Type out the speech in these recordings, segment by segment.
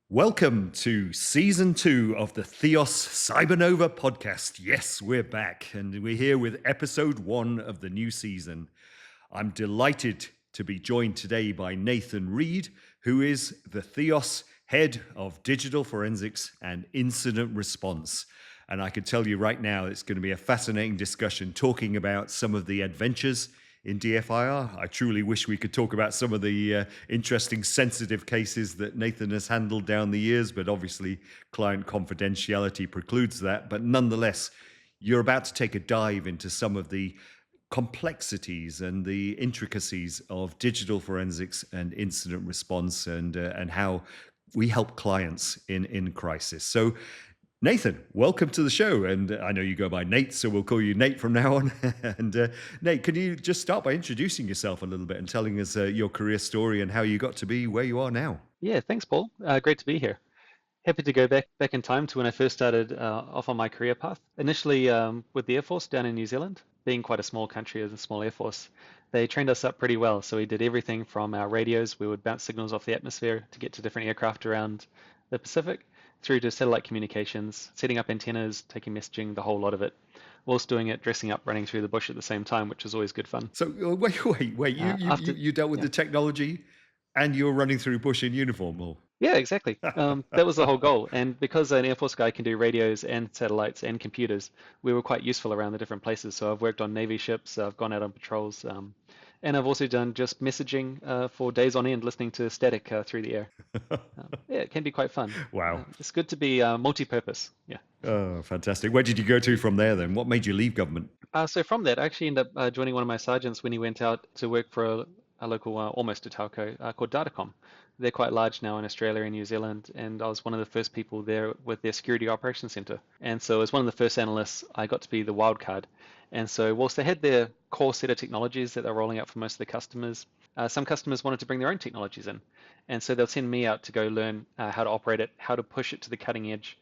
Welcome to season 2 of the THEOS Cybernova podcast. Yes, we're back and we're here with episode 1 of the new season. I'm delighted to be joined today by Nathan Reid, who is the THEOS head of digital forensics and incident response. And I can tell you right now, it's going to be a fascinating discussion talking about some of the adventures in DFIR. I truly wish we could talk about some of the interesting, sensitive cases that Nathan has handled down the years, but obviously client confidentiality precludes that. But nonetheless, you're about to take a dive into some of the complexities and the intricacies of digital forensics and incident response and how we help clients in crisis. So Nathan, welcome to the show. And I know you go by Nate, so we'll call you Nate from now on. And Nate, can you just start by introducing yourself a little bit and telling us your career story and how you got to be where you are now? Yeah, thanks, Paul. Great to be here. Happy to go back in time to when I first started off on my career path. Initially with the Air Force down in New Zealand, being quite a small country as a small Air Force, they trained us up pretty well. So we did everything from our radios, we would bounce signals off the atmosphere to get to different aircraft around the Pacific, through to satellite communications, setting up antennas, taking messaging, the whole lot of it, whilst doing it, dressing up, running through the bush at the same time, which is always good fun. So wait, you dealt with Yeah. the technology and you're running through bush in uniform, or? Yeah, exactly. That was the whole goal. And because an Air Force guy can do radios and satellites and computers, we were quite useful around the different places. So I've worked on Navy ships, I've gone out on patrols, and I've also done just messaging for days on end, listening to static through the air. Yeah, it can be quite fun. Wow. It's good to be multi-purpose. Yeah. Oh, fantastic. Where did you go to from there then? What made you leave government? So from that, I actually ended up joining one of my sergeants when he went out to work for a local, almost a telco called Datacom. They're quite large now in Australia and New Zealand, and I was one of the first people there with their security operations center. And so as one of the first analysts, I got to be the wild card. And so whilst they had their core set of technologies that they're rolling out for most of the customers, some customers wanted to bring their own technologies in. And so they'll send me out to go learn how to operate it, how to push it to the cutting edge,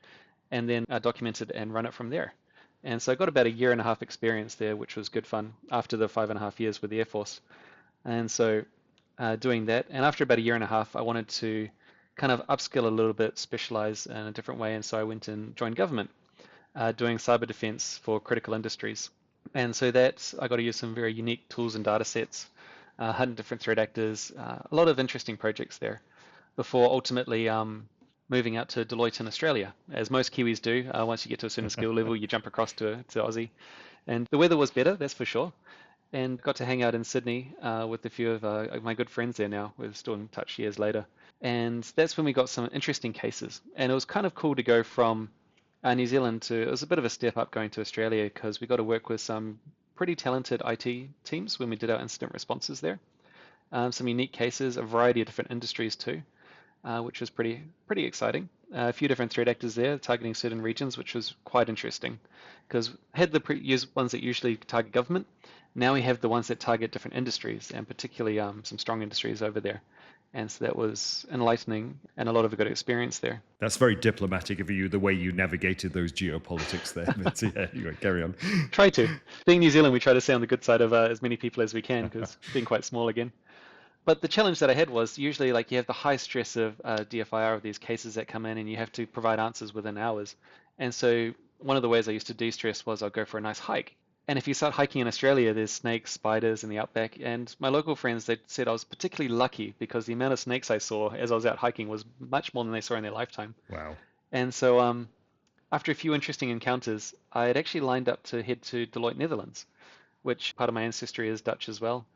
and then document it and run it from there. And so I got about a year and a half experience there, which was good fun after the 5.5 years with the Air Force. And so doing that, and after about a year and a half, I wanted to kind of upskill a little bit, specialize in a different way. And so I went and joined government, doing cyber defense for critical industries. And so that I got to use some very unique tools and data sets, 100 different threat actors, a lot of interesting projects there before ultimately moving out to Deloitte in Australia, as most Kiwis do. Once you get to a certain skill level, you jump across to Aussie. And the weather was better, that's for sure. And got to hang out in Sydney with a few of my good friends there now. We're still in touch years later. And that's when we got some interesting cases. And it was kind of cool to go from New Zealand to, it was a bit of a step up going to Australia because we got to work with some pretty talented IT teams when we did our incident responses there. Some unique cases, a variety of different industries too, which was pretty exciting. A few different threat actors there targeting certain regions, which was quite interesting because had the ones that usually target government. Now we have the ones that target different industries and particularly some strong industries over there. And so that was enlightening and a lot of a good experience there. That's very diplomatic of you, the way you navigated those geopolitics there. But yeah, anyway, carry on. Try to. Being New Zealand, we try to stay on the good side of as many people as we can because being quite small again. But the challenge that I had was usually like you have the high stress of DFIR of these cases that come in and you have to provide answers within hours. And so one of the ways I used to de-stress was I'll go for a nice hike. And if you start hiking in Australia, there's snakes, spiders in the outback. And my local friends, they said I was particularly lucky because the amount of snakes I saw as I was out hiking was much more than they saw in their lifetime. Wow. And so after a few interesting encounters, I had actually lined up to head to Deloitte, Netherlands, which part of my ancestry is Dutch as well.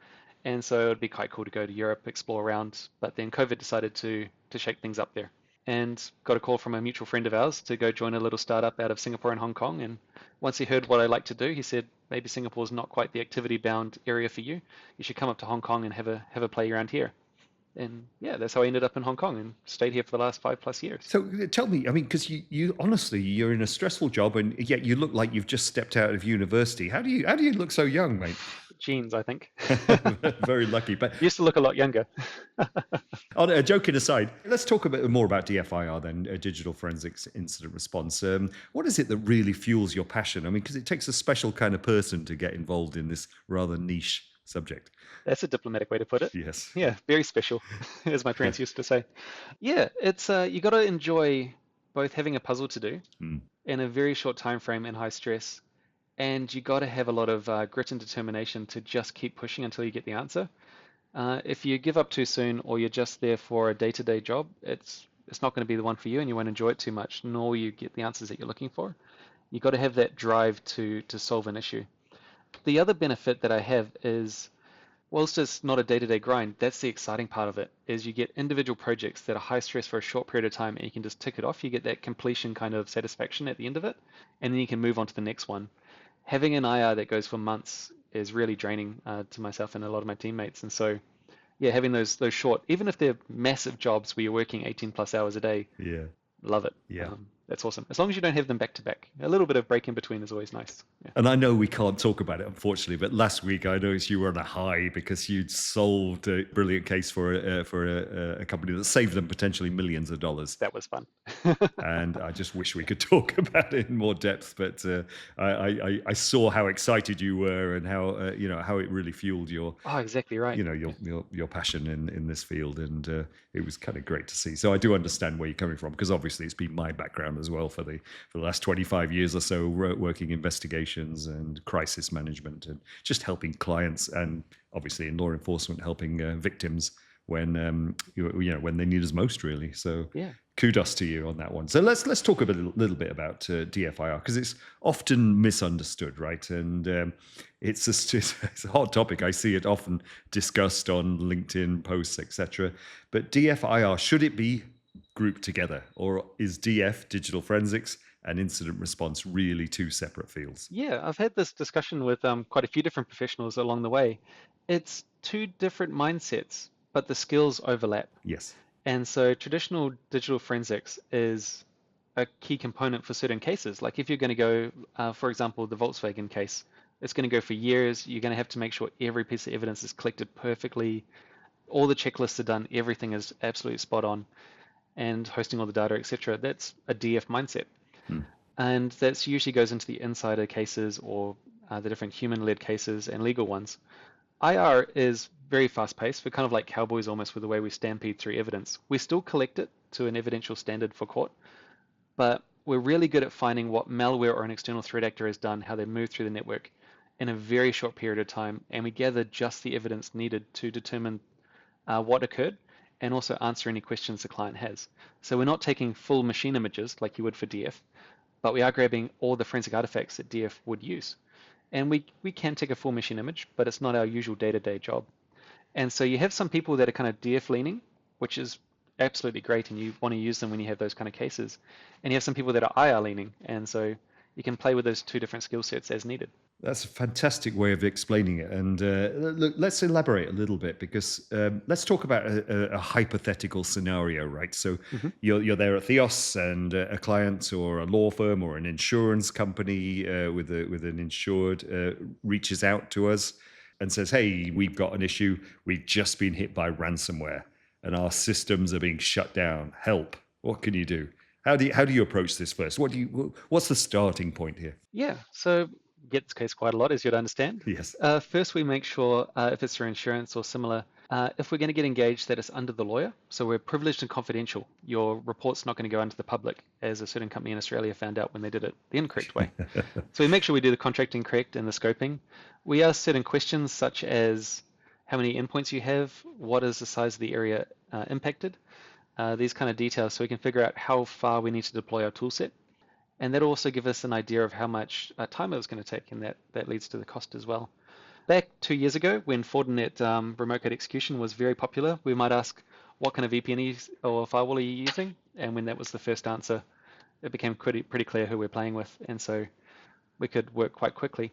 And so it would be quite cool to go to Europe, explore around. But then COVID decided to shake things up there. And got a call from a mutual friend of ours to go join a little startup out of Singapore and Hong Kong. And once he heard what I like to do, he said, maybe Singapore is not quite the activity-bound area for you. You should come up to Hong Kong and have a play around here. And yeah, that's how I ended up in Hong Kong and stayed here for the last 5+ years. So tell me, I mean, because you honestly, you're in a stressful job and yet you look like you've just stepped out of university. How do you look so young, mate? Genes, I think. Very lucky. But used to look a lot younger. Joking aside, let's talk a bit more about DFIR then, digital forensics incident response. What is it that really fuels your passion? I mean, because it takes a special kind of person to get involved in this rather niche subject. That's a diplomatic way to put it. Yes. Yeah, very special, as my parents used to say. Yeah, it's you got to enjoy both having a puzzle to do Mm. in a very short time frame and high stress, and you got to have a lot of grit and determination to just keep pushing until you get the answer. If you give up too soon, or you're just there for a day-to-day job, it's not going to be the one for you, and you won't enjoy it too much, nor you get the answers that you're looking for. You got to have that drive to solve an issue. The other benefit that I have is, whilst it's not a day-to-day grind, that's the exciting part of it, is you get individual projects that are high stress for a short period of time and you can just tick it off. You get that completion kind of satisfaction at the end of it, and then you can move on to the next one. Having an IR that goes for months is really draining to myself and a lot of my teammates. And so, yeah, having those short, even if they're massive jobs where you're working 18 plus hours a day, Yeah. love it. Yeah. That's awesome. As long as you don't have them back to back. A little bit of break in between is always nice. Yeah. And I know we can't talk about it, unfortunately, but last week I noticed you were on a high because you'd solved a brilliant case for a company that saved them potentially millions of dollars. That was fun. And I just wish we could talk about it in more depth. But I saw how excited you were and how how it really fueled your Oh, exactly right. your passion in this field, and it was kind of great to see. So I do understand where you're coming from, because obviously it's been my background as well for the last 25 years or so, working investigations and crisis management and just helping clients, and obviously in law enforcement helping victims when when they need us most, really. So Yeah. kudos to you on that one. So let's talk a little bit about DFIR, because it's often misunderstood, right? And it's a hot topic. I see it often discussed on LinkedIn posts, etc. But DFIR, should it be grouped together, or is DF, digital forensics, and incident response really two separate fields? Yeah, I've had this discussion with quite a few different professionals along the way. It's two different mindsets, but the skills overlap. Yes. And so traditional digital forensics is a key component for certain cases. Like if you're going to go, for example, the Volkswagen case, it's going to go for years. You're going to have to make sure every piece of evidence is collected perfectly. All the checklists are done. Everything is absolutely spot on, and hosting all the data, etc. That's a DF mindset. Hmm. And that usually goes into the insider cases, or the different human-led cases and legal ones. IR is very fast-paced. We're kind of like cowboys almost with the way we stampede through evidence. We still collect it to an evidential standard for court, but we're really good at finding what malware or an external threat actor has done, how they move through the network in a very short period of time, and we gather just the evidence needed to determine what occurred and also answer any questions the client has. So we're not taking full machine images like you would for DF, but we are grabbing all the forensic artifacts that DF would use. And we can take a full machine image, but it's not our usual day-to-day job. And so you have some people that are kind of DF leaning, which is absolutely great, and you want to use them when you have those kind of cases. And you have some people that are IR leaning, and so you can play with those two different skill sets as needed. That's a fantastic way of explaining it. And look, let's elaborate a little bit, because let's talk about a hypothetical scenario, right? So you're there at THEOS, and a client or a law firm or an insurance company with an insured reaches out to us and says, hey, we've got an issue. We've just been hit by ransomware and our systems are being shut down. Help. What can you do? How do you approach this first? What's the starting point here? Yeah, so get this case quite a lot, as you'd understand. Yes. First, we make sure if it's through insurance or similar, if we're going to get engaged, that it's under the lawyer. So we're privileged and confidential. Your report's not going to go into the public, as a certain company in Australia found out when they did it the incorrect way. So we make sure we do the contracting correct and the scoping. We ask certain questions such as how many endpoints you have, what is the size of the area impacted, these kind of details, so we can figure out how far we need to deploy our toolset. And that'll also give us an idea of how much time it was going to take, and that leads to the cost as well. Back 2 years ago, when Fortinet remote code execution was very popular, we might ask, what kind of VPN or firewall are you using? And when that was the first answer, it became pretty clear who we're playing with, and so we could work quite quickly.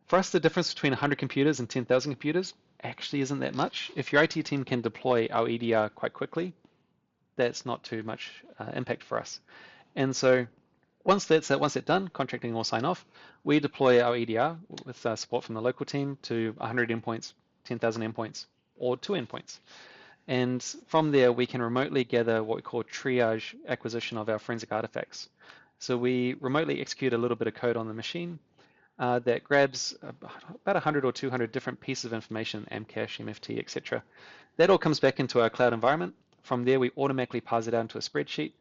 For us, the difference between 100 computers and 10,000 computers actually isn't that much. If your IT team can deploy our EDR quite quickly, that's not too much impact for us. And so once that's done, contracting will sign off, we deploy our EDR with support from the local team to 100 endpoints, 10,000 endpoints, or 2 endpoints. And from there, we can remotely gather what we call triage acquisition of our forensic artifacts. So we remotely execute a little bit of code on the machine. that grabs about 100 or 200 different pieces of information, Amcache, MFT, etc. That all comes back into our cloud environment. From there, we automatically pass it out into a spreadsheet.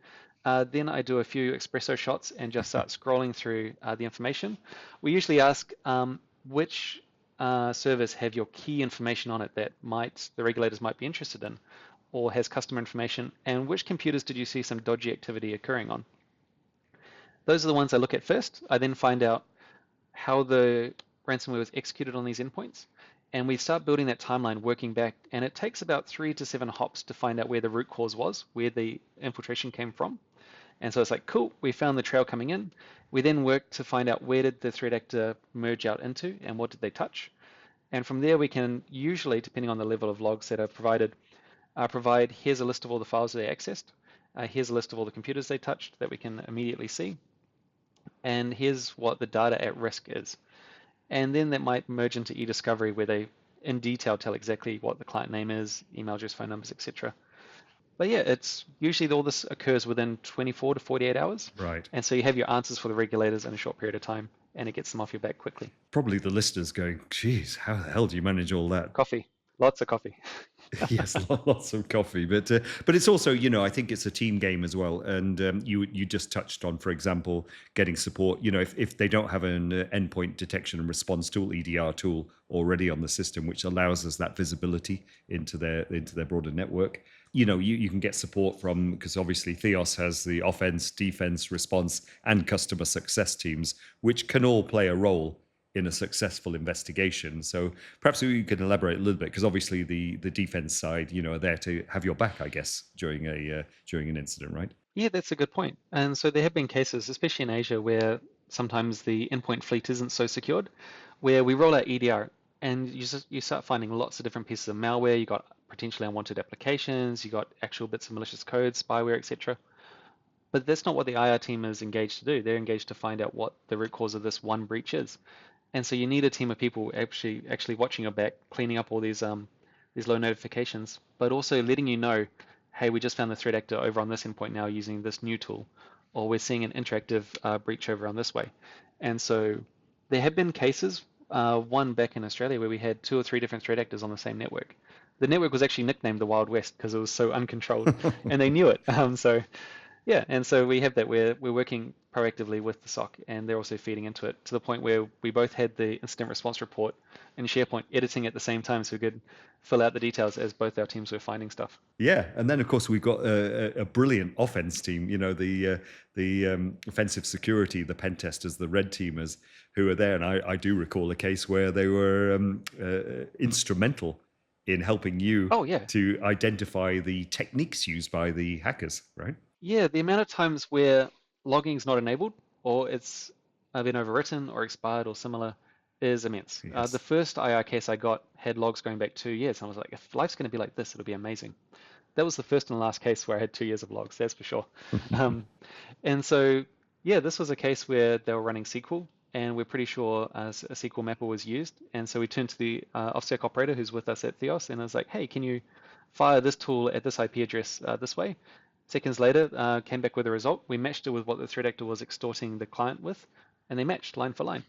Then I do a few espresso shots and just start scrolling through the information. We usually ask which servers have your key information on it that the regulators might be interested in, or has customer information, and which computers did you see some dodgy activity occurring on? Those are the ones I look at first. I then find out how the ransomware was executed on these endpoints, and we start building that timeline, working back, and it takes about 3 to 7 hops to find out where the root cause was, where the infiltration came from. And so it's like, cool, we found the trail coming in. We then work to find out where did the threat actor merge out into and what did they touch. And from there, we can usually, depending on the level of logs that are provided, provide here's a list of all the files they accessed, here's a list of all the computers they touched that we can immediately see, and here's what the data at risk is. And then that might merge into e-discovery where they in detail tell exactly what the client name is, email address, phone numbers, etc. But yeah, it's usually all this occurs within 24 to 48 hours. Right. And so you have your answers for the regulators in a short period of time, and it gets them off your back quickly. Probably the listeners going, geez, how the hell do you manage all that? Coffee, lots of coffee. Yes, lots of coffee, but it's also, I think it's a team game as well. And you just touched on, for example, getting support. If they don't have an endpoint detection and response tool, EDR tool already on the system, which allows us that visibility into their broader network, you can get support from, because obviously THEOS has the offense, defense, response, and customer success teams, which can all play a role in a successful investigation. So perhaps we can elaborate a little bit, because obviously the defense side, are there to have your back, I guess, during an incident, right? Yeah, that's a good point. And so there have been cases, especially in Asia, where sometimes the endpoint fleet isn't so secured, where we roll out EDR and you start finding lots of different pieces of malware. You got potentially unwanted applications, you got actual bits of malicious code, spyware, etc. But that's not what the IR team is engaged to do. They're engaged to find out what the root cause of this one breach is. And so you need a team of people actually watching your back, cleaning up all these low notifications, but also letting you know, hey, we just found the threat actor over on this endpoint now using this new tool, or we're seeing an interactive breach over on this way. And so there have been cases, one back in Australia, where we had 2 or 3 different threat actors on the same network. The network was actually nicknamed the Wild West because it was so uncontrolled, and they knew it. Yeah, and so we have that where we're working proactively with the SOC, and they're also feeding into it to the point where we both had the incident response report and SharePoint editing at the same time, so we could fill out the details as both our teams were finding stuff. Yeah, and then of course we've got a brilliant offense team. The offensive security, the pen testers, the red teamers who are there, and I do recall a case where they were instrumental in helping you to identify the techniques used by the hackers, right? Yeah, the amount of times where logging is not enabled, or it's been overwritten or expired or similar, is immense. Yes. The first IR case I got had logs going back 2 years, and I was like, if life's going to be like this, it'll be amazing. That was the first and last case where I had 2 years of logs, that's for sure. And so, yeah, this was a case where they were running SQL, and we're pretty sure a SQL mapper was used. And so we turned to the OffSec operator who's with us at THEOS, and I was like, hey, can you fire this tool at this IP address this way? Seconds later, came back with a result. We matched it with what the threat actor was extorting the client with, and they matched line for line.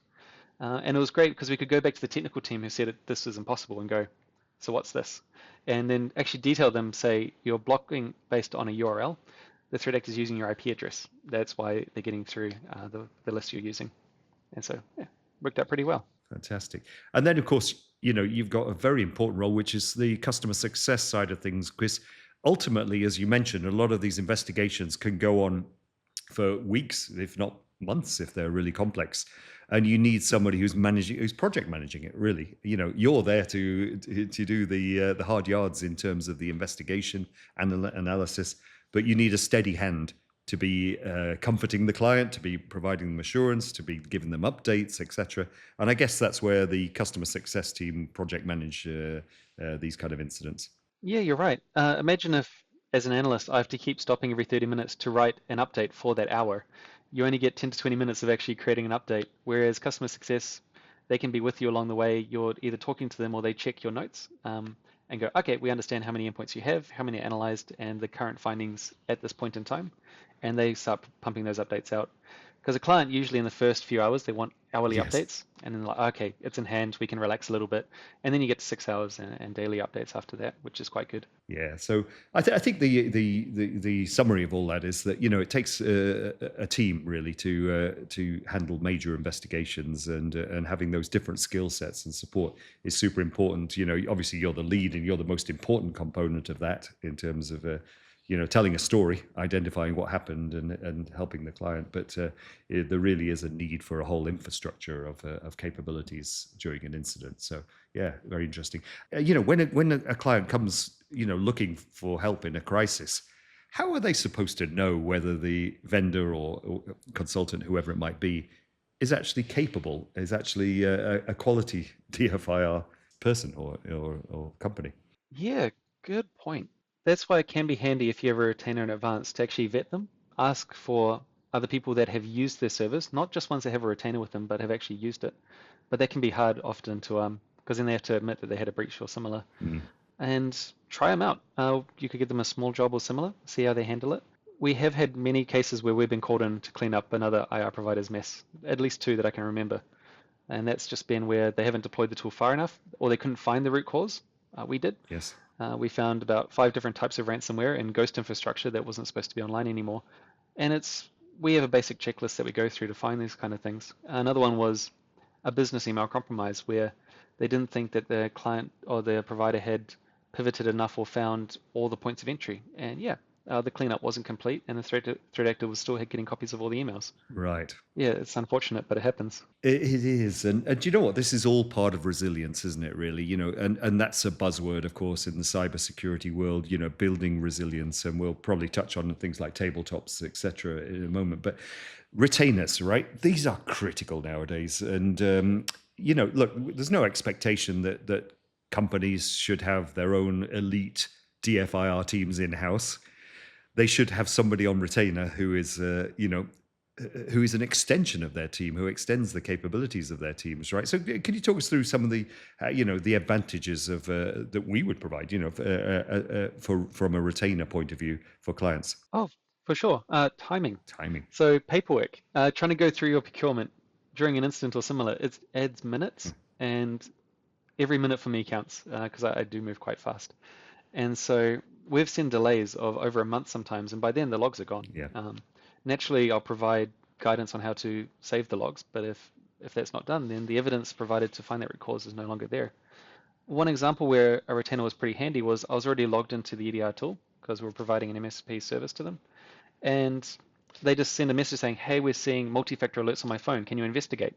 And it was great because we could go back to the technical team who said this is impossible and go, so what's this? And then actually detail them, say, you're blocking based on a URL. The threat actor is using your IP address. That's why they're getting through the list you're using. And so, yeah, worked out pretty well. Fantastic. And then, of course, you've got a very important role, which is the customer success side of things, because ultimately, as you mentioned, a lot of these investigations can go on for weeks, if not months, if they're really complex. And you need somebody who's project managing it, really. You're there to do the hard yards in terms of the investigation and analysis, but you need a steady hand to be comforting the client, to be providing them assurance, to be giving them updates, etc. And I guess that's where the customer success team project manage these kind of incidents. Yeah, you're right. Imagine if, as an analyst, I have to keep stopping every 30 minutes to write an update for that hour. You only get 10 to 20 minutes of actually creating an update, whereas customer success, they can be with you along the way. You're either talking to them or they check your notes and go, okay, we understand how many endpoints you have, how many are analyzed, and the current findings at this point in time. And they start pumping those updates out. Because a client, usually in the first few hours, they want hourly Yes. updates, and then like, okay, it's in hand, we can relax a little bit, and then you get to 6 hours and daily updates after that, which is quite good. Yeah, so I think the summary of all that is that it takes a team really to handle major investigations, and having those different skill sets and support is super important. Obviously you're the lead and you're the most important component of that in terms of telling a story, identifying what happened, and helping the client. But there really is a need for a whole infrastructure of capabilities during an incident. So yeah, very interesting. When a client comes, looking for help in a crisis, how are they supposed to know whether the vendor or consultant, whoever it might be, is actually capable, is actually a quality DFIR person or company? Yeah, good point. That's why it can be handy if you have a retainer in advance to actually vet them. Ask for other people that have used their service, not just ones that have a retainer with them, but have actually used it. But that can be hard often to because then they have to admit that they had a breach or similar, Mm. and try them out. You could give them a small job or similar, see how they handle it. We have had many cases where we've been called in to clean up another IR provider's mess, at least two that I can remember. And that's just been where they haven't deployed the tool far enough, or they couldn't find the root cause. We did. Yes. We found about 5 different types of ransomware in ghost infrastructure that wasn't supposed to be online anymore. And we have a basic checklist that we go through to find these kind of things. Another one was a business email compromise where they didn't think that the client or the provider had pivoted enough or found all the points of entry. And yeah, the cleanup wasn't complete, and the threat actor was still getting copies of all the emails. Right. Yeah, it's unfortunate, but it happens. It is, and do you know what? This is all part of resilience, isn't it? Really, and that's a buzzword, of course, in the cybersecurity world. Building resilience, and we'll probably touch on things like tabletops, etc., in a moment. But retainers, right? These are critical nowadays, and look, there's no expectation that companies should have their own elite DFIR teams in house. They should have somebody on retainer who is, who is an extension of their team, who extends the capabilities of their teams, right? So, can you talk us through some of the, the advantages of that we would provide, from a retainer point of view for clients? Oh, for sure. Timing. Timing. So paperwork, trying to go through your procurement during an incident or similar, it adds minutes, and every minute for me counts because I do move quite fast. And so we've seen delays of over a month sometimes, and by then the logs are gone. Yeah. Naturally, I'll provide guidance on how to save the logs, but if that's not done, then the evidence provided to find that root cause is no longer there. One example where a retainer was pretty handy was I was already logged into the EDR tool because we were providing an MSP service to them, and they just send a message saying, hey, we're seeing multi-factor alerts on my phone. Can you investigate?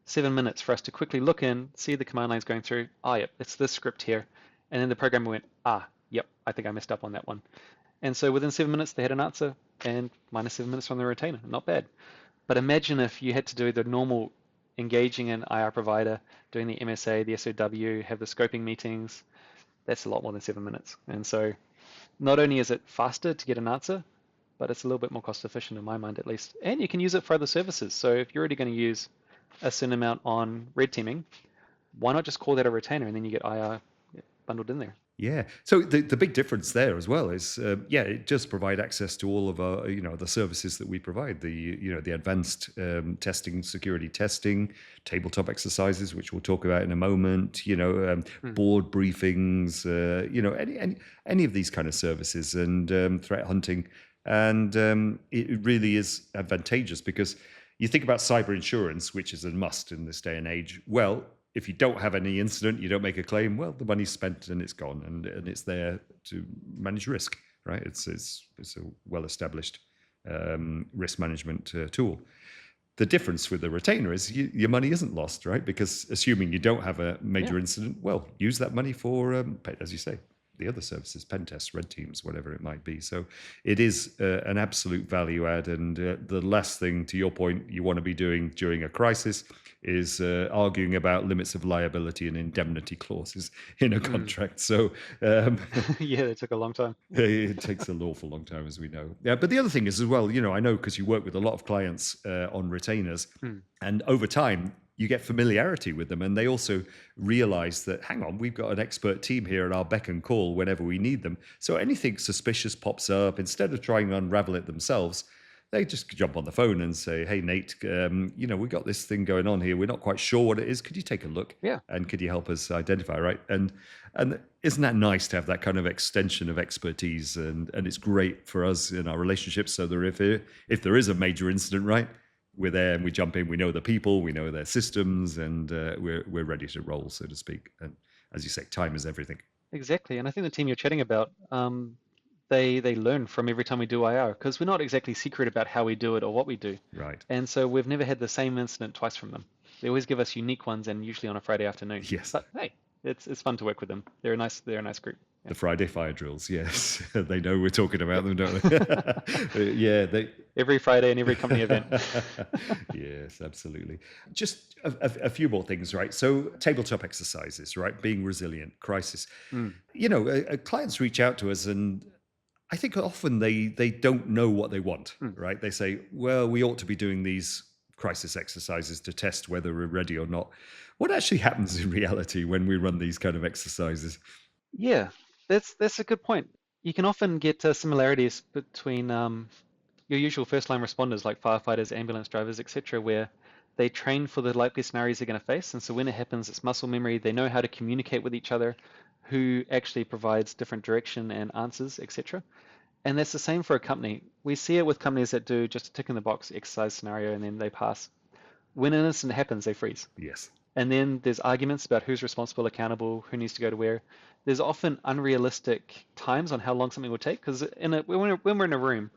7 minutes for us to quickly look in, see the command lines going through. Yep, it's this script here. And then the programmer went, yep, I think I messed up on that one. And so within 7 minutes, they had an answer, and minus 7 minutes from the retainer. Not bad. But imagine if you had to do the normal engaging an IR provider, doing the MSA, the SOW, have the scoping meetings. That's a lot more than 7 minutes. And so not only is it faster to get an answer, but it's a little bit more cost efficient in my mind at least. And you can use it for other services. So if you're already going to use a certain amount on red teaming, why not just call that a retainer and then you get IR bundled in there? Yeah. So the big difference there as well is, it does provide access to all of our, the services that we provide. The advanced testing, security testing, tabletop exercises, which we'll talk about in a moment. Board briefings. Any of these kind of services, and threat hunting, and it really is advantageous because you think about cyber insurance, which is a must in this day and age. Well, if you don't have any incident, you don't make a claim, well, the money's spent and it's gone, and it's there to manage risk, right? It's a well-established risk management tool. The difference with the retainer is your money isn't lost, right? Because assuming you don't have a major incident, well, use that money for, as you say, the other services, pen tests, red teams, whatever it might be. So it is an absolute value add. And the last thing, to your point, you want to be doing during a crisis is arguing about limits of liability and indemnity clauses in a contract. So yeah, it took a long time. it takes an awful long time, as we know. Yeah, but the other thing is as well, I know because you work with a lot of clients on retainers, and over time you get familiarity with them, and they also realize that, hang on, we've got an expert team here at our beck and call whenever we need them. So anything suspicious pops up, instead of trying to unravel it themselves, they just jump on the phone and say, "Hey, Nate, we got this thing going on here. We're not quite sure what it is. Could you take a look? Yeah. And could you help us identify?" Right? And isn't that nice to have that kind of extension of expertise? And it's great for us in our relationships, so that if there is a major incident, right, we're there and we jump in. We know the people, we know their systems, and we're ready to roll, so to speak. And as you say, time is everything. Exactly. And I think the team you're chatting about, they learn from every time we do IR because we're not exactly secret about how we do it or what we do. Right. And so we've never had the same incident twice from them. They always give us unique ones, and usually on a Friday afternoon. Yes. But hey, it's fun to work with them. They're a nice group. Yeah. The Friday fire drills, yes. They know we're talking about them, don't they? Yeah, Every Friday and every company event. Yes, absolutely. Just a few more things, right? So tabletop exercises, right? Being resilient, crisis. Mm. Clients reach out to us, and I think often they don't know what they want, right? They say, well, we ought to be doing these crisis exercises to test whether we're ready or not. What actually happens in reality when we run these kind of exercises? Yeah, that's a good point. You can often get similarities between your usual first-line responders like firefighters, ambulance drivers, etc., where they train for the likely scenarios they're going to face, and so when it happens, it's muscle memory. They know how to communicate with each other, who actually provides different direction and answers, etc. And that's the same for a company. We see it with companies that do just a tick in the box exercise scenario and then they pass. When an incident happens, they freeze. Yes. And then there's arguments about who's responsible, accountable, who needs to go to where. There's often unrealistic times on how long something will take because when we're in a room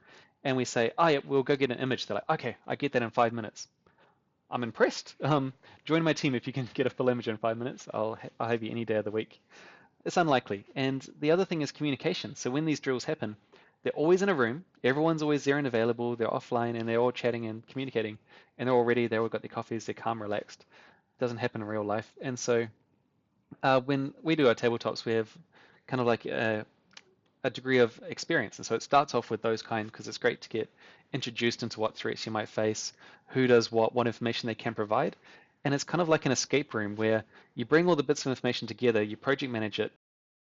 and we say, oh, yeah, we'll go get an image, they're like, okay, I get that in 5 minutes. I'm impressed. Join my team if you can get a full image in 5 minutes. I'll have you any day of the week. It's unlikely. And the other thing is communication. So when these drills happen, they're always in a room. Everyone's always there and available. They're offline and they're all chatting and communicating. And they're all ready. They all got their coffees. They're calm, relaxed. It doesn't happen in real life. And so when we do our tabletops, we have kind of like a degree of experience. And so it starts off with those kind because it's great to get introduced into what threats you might face, who does what information they can provide. And it's kind of like an escape room where you bring all the bits of information together, you project manage it,